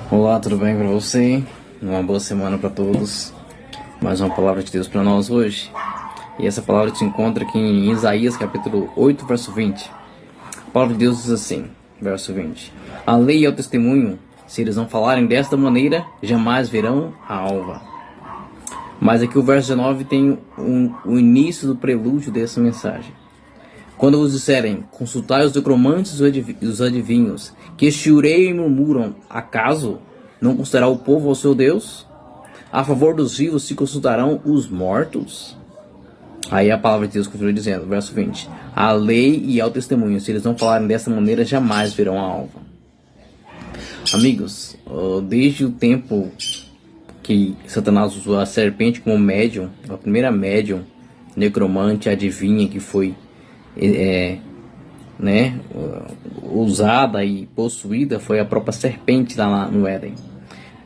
Olá, tudo bem para você? Uma boa semana para todos. Mais uma palavra de Deus para nós hoje. E essa palavra se encontra aqui em Isaías capítulo 8, verso 20. A palavra de Deus diz assim, verso 20: A lei é o testemunho, se eles não falarem desta maneira, jamais verão a alva. Mas aqui o verso 19 tem o início do prelúdio dessa mensagem. Quando vos disserem, consultai os necromantes e os adivinhos, que chorei e murmuram, acaso não considerará o povo ao seu Deus? A favor dos vivos se consultarão os mortos? Aí a palavra de Deus continua dizendo, verso 20: A lei e ao testemunho, se eles não falarem dessa maneira, jamais verão a alva. Amigos, desde o tempo que Satanás usou a serpente como médium, a primeira médium, necromante, adivinha que foi usada e possuída, foi a própria serpente lá no Éden.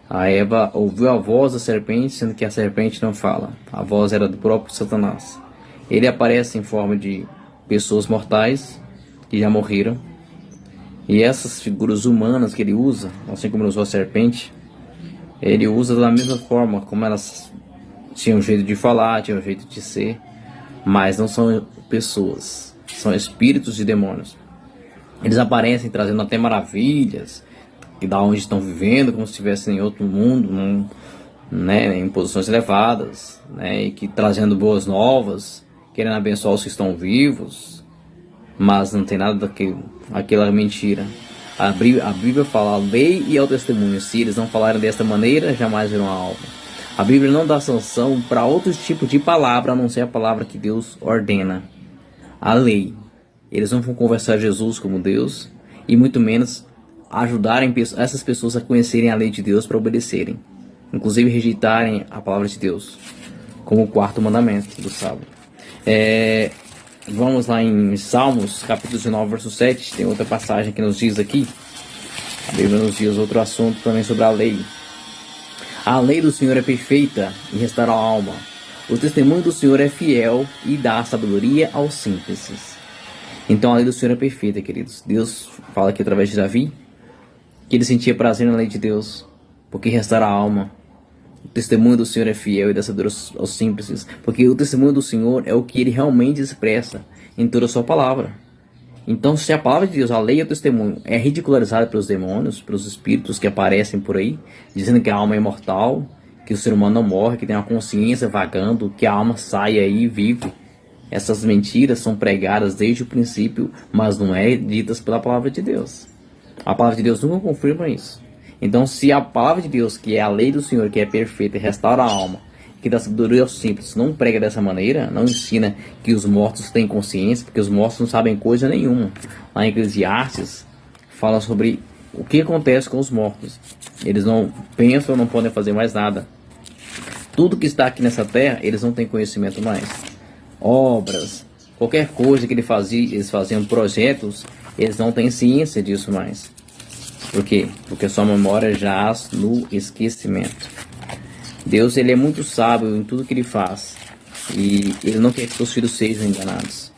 A Eva ouviu a voz da serpente, sendo que a serpente não fala. A voz era do próprio Satanás. Ele aparece em forma de pessoas mortais que já morreram. E essas figuras humanas que ele usa, assim como ele usou a serpente, ele usa da mesma forma, como elas tinham um jeito de falar, tinham um jeito de ser, mas não são pessoas. São espíritos de demônios. Eles aparecem trazendo até maravilhas, e da onde estão vivendo, como se estivessem em outro mundo, em posições elevadas, e que trazendo boas novas, querendo abençoar os que estão vivos, mas não tem nada daquilo, aquela mentira. A Bíblia fala, a lei e ao testemunho, se eles não falarem desta maneira, jamais verão a alva. A Bíblia não dá sanção para outro tipo de palavra, a não ser a palavra que Deus ordena. A lei. Eles não vão conversar Jesus como Deus, e muito menos ajudarem essas pessoas a conhecerem a lei de Deus para obedecerem, inclusive rejeitarem a palavra de Deus, como o quarto mandamento do sábado. Vamos lá em Salmos, capítulo 19, verso 7, tem outra passagem que nos diz aqui, a Bíblia nos diz outro assunto também sobre a lei. A lei do Senhor é perfeita e restaura a alma. O testemunho do Senhor é fiel e dá sabedoria aos simples. Então a lei do Senhor é perfeita, queridos. Deus fala aqui através de Davi que ele sentia prazer na lei de Deus, porque restaura a alma. O testemunho do Senhor é fiel e dá sabedoria aos simples, porque o testemunho do Senhor é o que ele realmente expressa em toda a sua palavra. Então, se a palavra de Deus, a lei e o testemunho, é ridicularizada pelos demônios, pelos espíritos que aparecem por aí, dizendo que a alma é imortal, que o ser humano não morre, que tem uma consciência vagando, que a alma sai aí e vive. Essas mentiras são pregadas desde o princípio, mas não é ditas pela palavra de Deus. A palavra de Deus nunca confirma isso. Então, se a palavra de Deus, que é a lei do Senhor, que é perfeita e restaura a alma, que dá sabedoria aos simples, não prega dessa maneira, não ensina que os mortos têm consciência, porque os mortos não sabem coisa nenhuma. Lá em Eclesiastes fala sobre o que acontece com os mortos. Eles não pensam, não podem fazer mais nada. Tudo que está aqui nessa terra, eles não têm conhecimento mais. Obras, qualquer coisa que eles faziam projetos, eles não têm ciência disso mais. Por quê? Porque sua memória jaz no esquecimento. Deus, ele é muito sábio em tudo que ele faz, e ele não quer que seus filhos sejam enganados,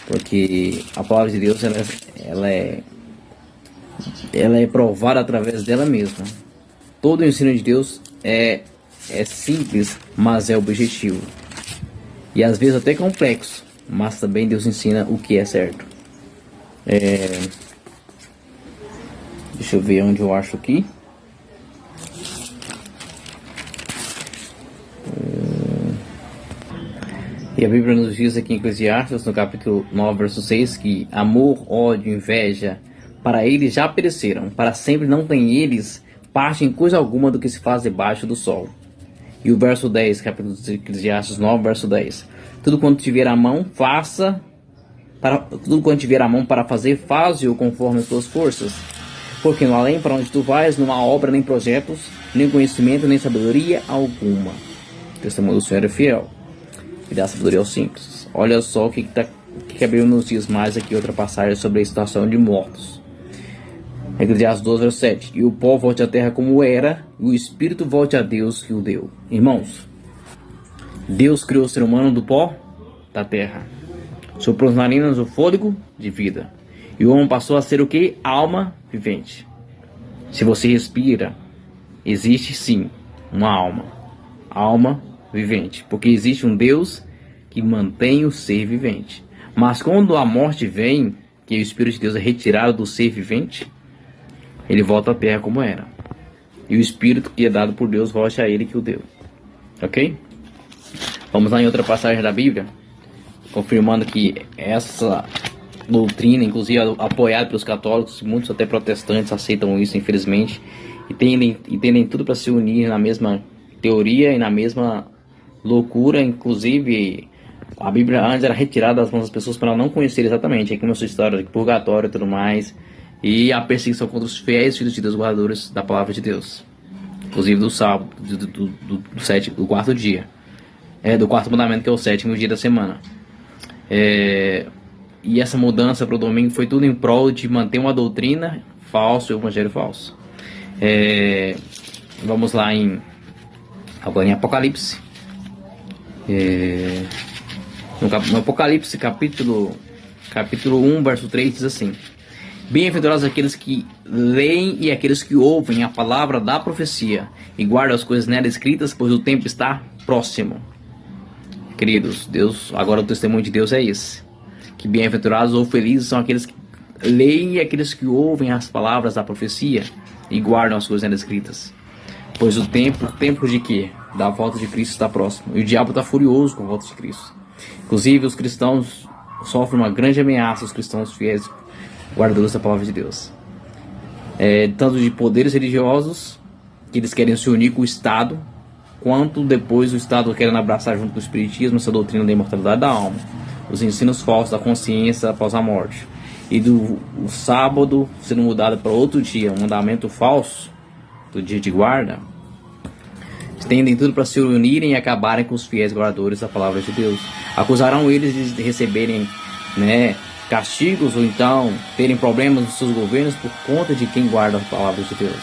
porque a palavra de Deus ela é provada através dela mesma. Todo o ensino de Deus é simples, mas é objetivo, e às vezes até complexo, mas também Deus ensina o que é certo. Deixa eu ver onde eu acho aqui. E a Bíblia nos diz aqui em Eclesiastes, no capítulo 9, verso 6, que amor, ódio, inveja, para eles já pereceram, para sempre não tem eles parte em coisa alguma do que se faz debaixo do sol. E o verso 10, capítulo de Eclesiastes 9, verso 10. Tudo quanto tiver a mão, para fazer, faze-o conforme as tuas forças. Porque no além para onde tu vais, não há obra, nem projetos, nem conhecimento, nem sabedoria alguma. O testemunho do Senhor é fiel e dá sabedoria aos simples. Olha só o que a Bíblia nos diz mais aqui, outra passagem sobre a situação de mortos. Eclesiastes 12, verso 7. E o pó volte à terra como era, e o espírito volte a Deus que o deu. Irmãos, Deus criou o ser humano do pó da terra. Soprou nas narinas o fôlego de vida. E o homem passou a ser o que? Alma vivente. Se você respira, existe sim uma alma vivente, porque existe um Deus que mantém o ser vivente. Mas quando a morte vem, que o Espírito de Deus é retirado do ser vivente, ele volta à terra como era. E o Espírito que é dado por Deus volta a ele que o deu. Ok? Vamos lá em outra passagem da Bíblia, confirmando que essa doutrina, inclusive apoiada pelos católicos, muitos até protestantes aceitam isso, infelizmente, e tendem tudo para se unir na mesma teoria e na mesma loucura. Inclusive, a Bíblia antes era retirada das mãos das pessoas para não conhecer exatamente. Aí começou a história de purgatório e tudo mais, e a perseguição contra os fiéis filhos de Deus, guardadores da palavra de Deus, inclusive do sábado, do quarto dia, do quarto mandamento, que é o sétimo dia da semana. E essa mudança para o domingo foi tudo em prol de manter uma doutrina falsa e o evangelho falso. Vamos lá agora em Apocalipse. No Apocalipse capítulo 1, verso 3 diz assim: bem-aventurados aqueles que leem e aqueles que ouvem a palavra da profecia e guardam as coisas nela escritas, pois o tempo está próximo. Queridos, Deus, agora o testemunho de Deus é esse: que bem-aventurados ou felizes são aqueles que leem e aqueles que ouvem as palavras da profecia e guardam as coisas nela escritas, pois o tempo de quê? Da volta de Cristo está próximo, e o diabo está furioso com a volta de Cristo. Inclusive, os cristãos sofrem uma grande ameaça, os cristãos fiéis, guardadores da palavra de Deus, tanto de poderes religiosos, que eles querem se unir com o Estado, quanto depois o Estado querendo abraçar junto com o Espiritismo essa doutrina da imortalidade da alma, os ensinos falsos da consciência após a morte, e o sábado sendo mudado para outro dia, um mandamento falso do dia de guarda. Tendem tudo para se unirem e acabarem com os fiéis guardadores da palavra de Deus. Acusarão eles de receberem, castigos, ou então terem problemas nos seus governos por conta de quem guarda a palavra de Deus,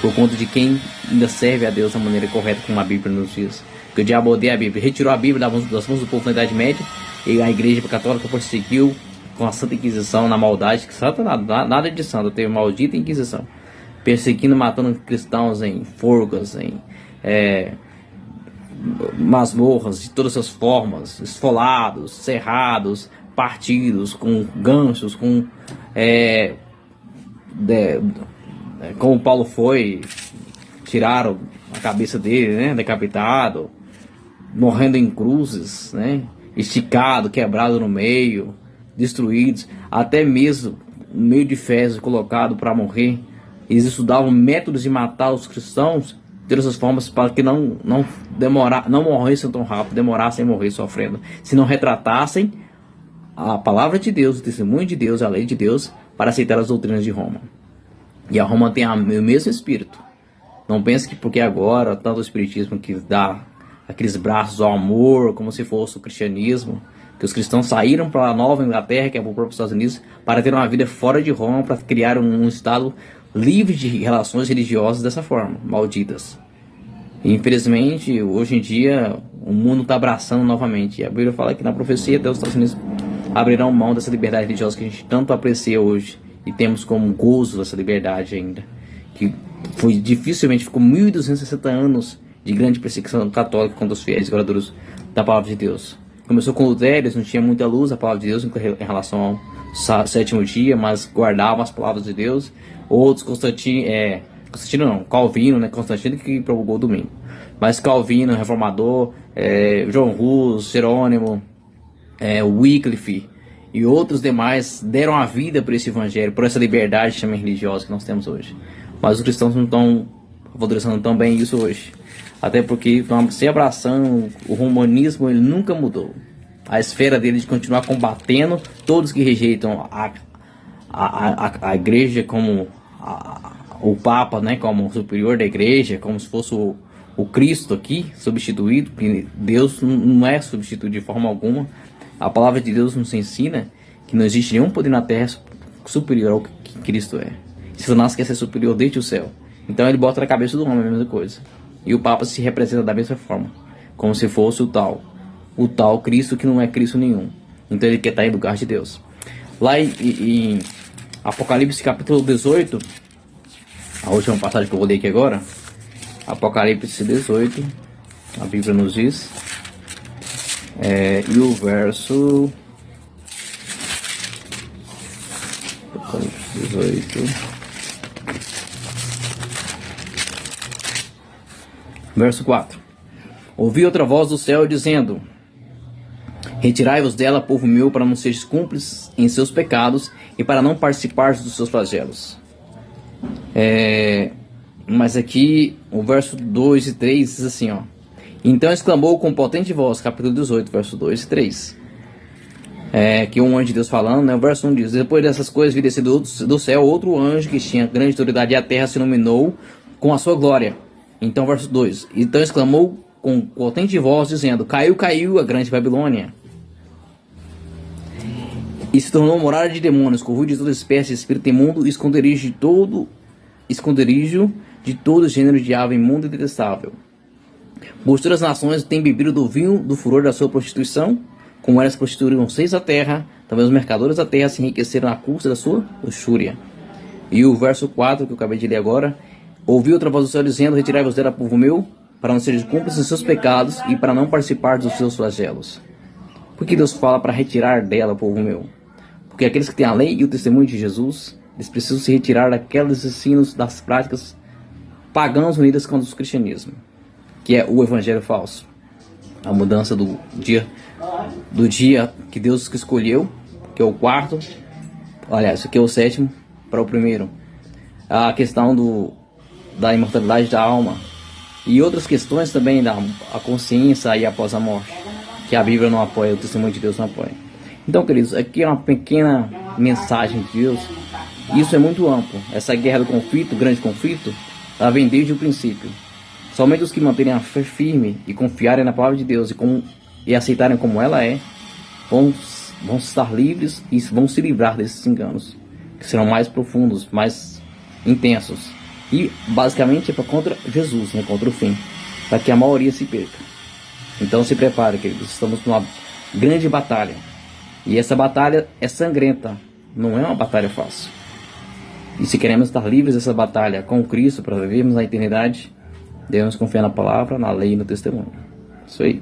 por conta de quem ainda serve a Deus da maneira correta, como a Bíblia nos diz. Porque o diabo odeia a Bíblia, retirou a Bíblia das mãos do povo na Idade Média, e a Igreja Católica perseguiu com a Santa Inquisição, na maldade, que santa nada de santo, teve maldita Inquisição, perseguindo, matando cristãos em forcas, em masmorras de todas as formas, esfolados, cerrados, partidos, com ganchos, como Paulo foi, tiraram a cabeça dele, decapitado, morrendo em cruzes, esticado, quebrado no meio, destruídos, até mesmo o meio de fezes colocado para morrer. Eles estudavam métodos de matar os cristãos de todas as formas, para que não morressem tão rápido, demorassem a morrer sofrendo, se não retratassem a palavra de Deus, o testemunho de Deus, a lei de Deus, para aceitar as doutrinas de Roma. E a Roma tem o mesmo espírito. Não pense que porque agora tanto o espiritismo que dá aqueles braços ao amor, como se fosse o cristianismo, que os cristãos saíram para a Nova Inglaterra, que é o próprio Estados Unidos, para ter uma vida fora de Roma, para criar um estado livre de relações religiosas dessa forma, malditas. E, infelizmente, hoje em dia, o mundo está abraçando novamente. E a Bíblia fala que na profecia até os Estados Unidos abrirão mão dessa liberdade religiosa que a gente tanto aprecia hoje, e temos como gozo essa liberdade ainda, que foi dificilmente, ficou 1260 anos de grande perseguição católica contra os fiéis guardadores da palavra de Deus. Começou com Lutero, não tinha muita luz a palavra de Deus em relação ao sétimo dia, mas guardavam as palavras de Deus. Outros, Calvino, Constantino, que promulgou o domingo. Mas Calvino, Reformador, João Hus, Jerônimo, Wycliffe e outros demais deram a vida por esse evangelho, por essa liberdade também religiosa que nós temos hoje. Mas os cristãos não estão valorizando tão bem isso hoje. Até porque estão se abraçando, o romanismo ele nunca mudou. A esfera dele de continuar combatendo todos que rejeitam a igreja como o Papa, como superior da igreja, como se fosse o Cristo aqui, substituído. Deus não é substituído de forma alguma. A palavra de Deus nos ensina que não existe nenhum poder na terra superior ao que Cristo é. Se Satanás quer ser superior desde o céu, então ele bota na cabeça do homem a mesma coisa. E o Papa se representa da mesma forma, como se fosse o tal Cristo que não é Cristo nenhum. Então ele quer estar em lugar de Deus. Lá em Apocalipse capítulo 18, a última passagem que eu vou ler aqui agora, Apocalipse 18, a Bíblia nos diz. E o verso... Apocalipse 18... Verso 4. Ouvi outra voz do céu dizendo: retirai-vos dela, povo meu, para não seres cúmplices em seus pecados e para não participar dos seus flagelos. Mas aqui o verso 2 e 3 diz assim, ó: então exclamou com potente voz, capítulo 18, verso 2 e 3. Que um anjo de Deus falando, né? O verso 1 diz: depois dessas coisas vi descer do céu outro anjo que tinha grande autoridade, e a terra se iluminou com a sua glória. Então, verso 2: então exclamou com potente voz, dizendo: caiu, caiu a grande Babilônia, e se tornou morada de demônios, corrupto de toda espécie de espírito imundo, esconderijo de todo gênero de ave imunda e detestável. Pois todas as nações têm bebido do vinho do furor da sua prostituição, como elas prostituíram os reis da terra, também os mercadores da terra se enriqueceram à custa da sua luxúria. E o verso 4, que eu acabei de ler agora: ouvi outra voz do céu dizendo: retirai-vos dela, povo meu, para não seres cúmplices dos seus pecados e para não participar dos seus flagelos. Por que Deus fala para retirar dela, povo meu? Porque aqueles que têm a lei e o testemunho de Jesus, eles precisam se retirar daqueles ensinos, das práticas pagãs unidas com o cristianismo, que é o evangelho falso. A mudança do dia que Deus escolheu, que é o quarto, aliás, isso aqui é o sétimo, para o primeiro. A questão da imortalidade da alma e outras questões também da consciência e após a morte, que a Bíblia não apoia, o testemunho de Deus não apoia. Então, queridos, aqui é uma pequena mensagem de Deus. Isso é muito amplo. Essa guerra do conflito, grande conflito, ela vem desde o princípio. Somente os que manterem a fé firme e confiarem na palavra de Deus e aceitarem como ela é, vão estar livres e vão se livrar desses enganos, que serão mais profundos, mais intensos. E basicamente é para contra Jesus, né, contra o fim, para que a maioria se perca. Então se prepare, queridos, estamos numa grande batalha. E essa batalha é sangrenta, não é uma batalha fácil. E se queremos estar livres dessa batalha com Cristo para vivermos na eternidade, devemos confiar na palavra, na lei e no testemunho. Isso aí.